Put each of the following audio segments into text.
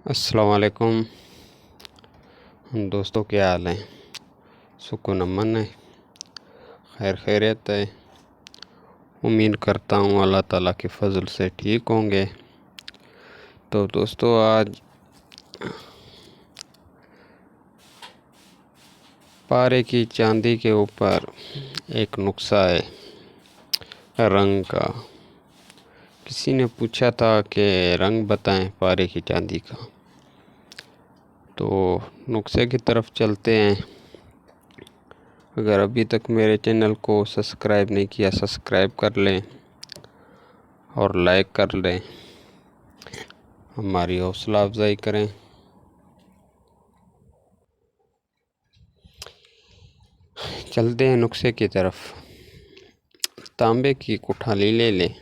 अस्सलाम वालेकुम दोस्तों, क्या हाल है। सुकून अमन है, खैर खैरियत है। उम्मीद करता हूँ अल्लाह ताला के फजल से ठीक होंगे। तो दोस्तों, आज पारे की चांदी के ऊपर एक नुक्सा है रंग का। किसी ने पूछा था कि रंग बताएं पारे की चांदी का। तो नुक्से की तरफ चलते हैं। अगर अभी तक मेरे चैनल को सब्सक्राइब नहीं किया, सब्सक्राइब कर लें और लाइक कर लें, हमारी हौसला अफजाई करें। चलते हैं नुक्से की तरफ। तांबे की कुठाली ले लें,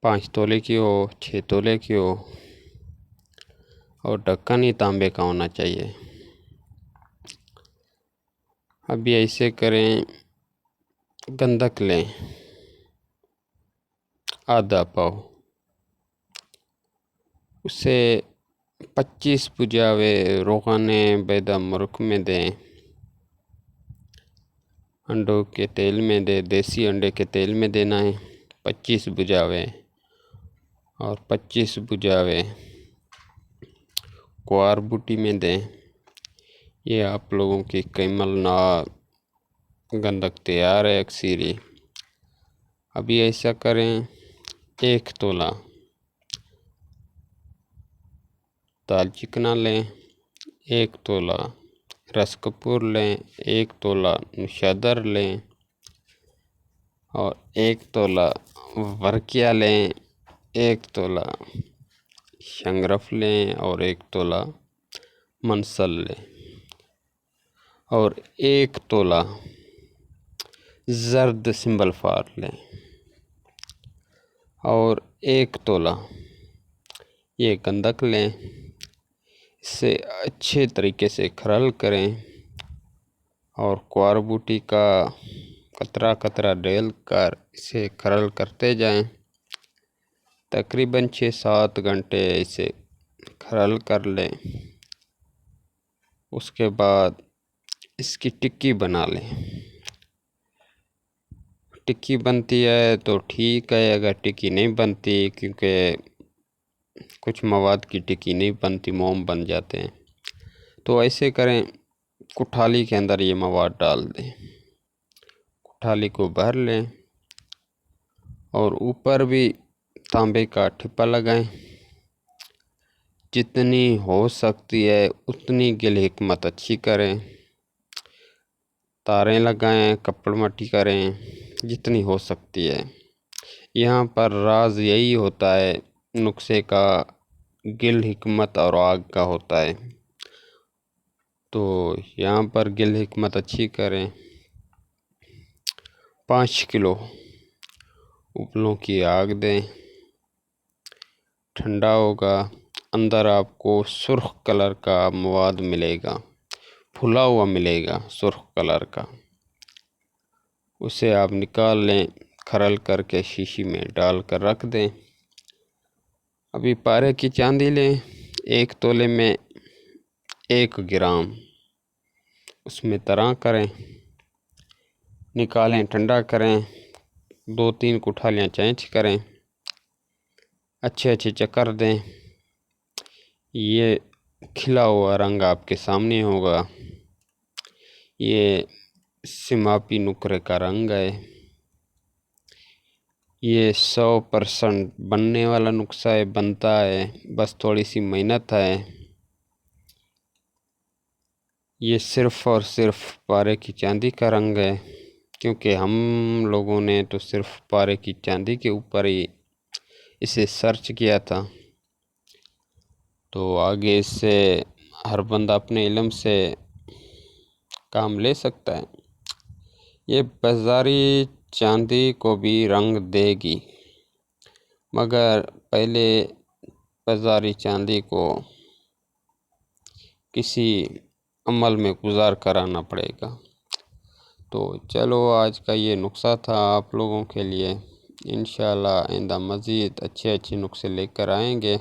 5 तोले की हो, 6 तोले की हो, और ढक्कन ही तांबे का होना चाहिए। अभी ऐसे करें, गंधक लें आधा पाव, उसे 25 बुझावे रोगाने बैदा मुर्ख में दें, अंडों के तेल में दे, देसी अंडे के तेल में देना है 25 बुझावे, और 25 बुझावे क्वार बूटी में दें। ये आप लोगों की कैमल ना गंधक तैयार है अक्सीरी। अभी ऐसा करें, 1 तोला दाल चिकना लें, 1 तोला रस कपूर लें, 1 तोला नुशादर लें, और 1 तोला वर्किया लें, 1 तोला शंगरफ लें, और 1 तोला मनसल लें, और 1 तोला जर्द सिंबल फार लें, और 1 तोला ये गंधक लें। इसे अच्छे तरीके से खरल करें और क्वार बूटी का कतरा कतरा डेल कर इसे खरल करते जाएं। तकरीबन 6-7 घंटे इसे खरल कर लें। उसके बाद इसकी टिक्की बना लें। टिक्की बनती है तो ठीक है, अगर टिक्की नहीं बनती, क्योंकि कुछ मवाद की टिक्की नहीं बनती, मोम बन जाते हैं, तो ऐसे करें, कुठाली के अंदर ये मवाद डाल दें, कुठाली को भर लें और ऊपर भी तांबे का ठिप्पा लगाएं। जितनी हो सकती है उतनी गिल हिकमत अच्छी करें, तारें लगाएं, कपड़ मट्टी करें जितनी हो सकती है। यहाँ पर राज यही होता है नुक्से का, गिल हिकमत और आग का होता है। तो यहाँ पर गिल हिकमत अच्छी करें। 5 किलो उपलों की आग दें, ठंडा होगा। अंदर आपको सुर्ख कलर का मवाद मिलेगा, फुला हुआ मिलेगा सुर्ख कलर का। उसे आप निकाल लें, खरल करके शीशी में डाल कर रख दें। अभी पारे की चांदी लें, 1 तोले में 1 ग्राम उसमें तरह करें, निकालें, ठंडा करें, 2-3 कुठालियाँ चेंज करें, अच्छे अच्छे चक्कर दें। ये खिला हुआ रंग आपके सामने होगा। ये सिमापी नुकरे का रंग है। ये 100% बनने वाला नुस्खा है, बनता है, बस थोड़ी सी मेहनत है। ये सिर्फ़ और सिर्फ पारे की चांदी का रंग है, क्योंकि हम लोगों ने तो सिर्फ पारे की चांदी के ऊपर ही इसे सर्च किया था। तो आगे इससे हर बंदा अपने इल्म से काम ले सकता है। ये बाज़ारी चांदी को भी रंग देगी, मगर पहले बाज़ारी चांदी को किसी अमल में गुजार कराना पड़ेगा। तो चलो, आज का ये नुस्खा था आप लोगों के लिए। इंशाल्लाह आइंदा मज़ीद अच्छे अच्छे नुस्खे लेकर आएंगे।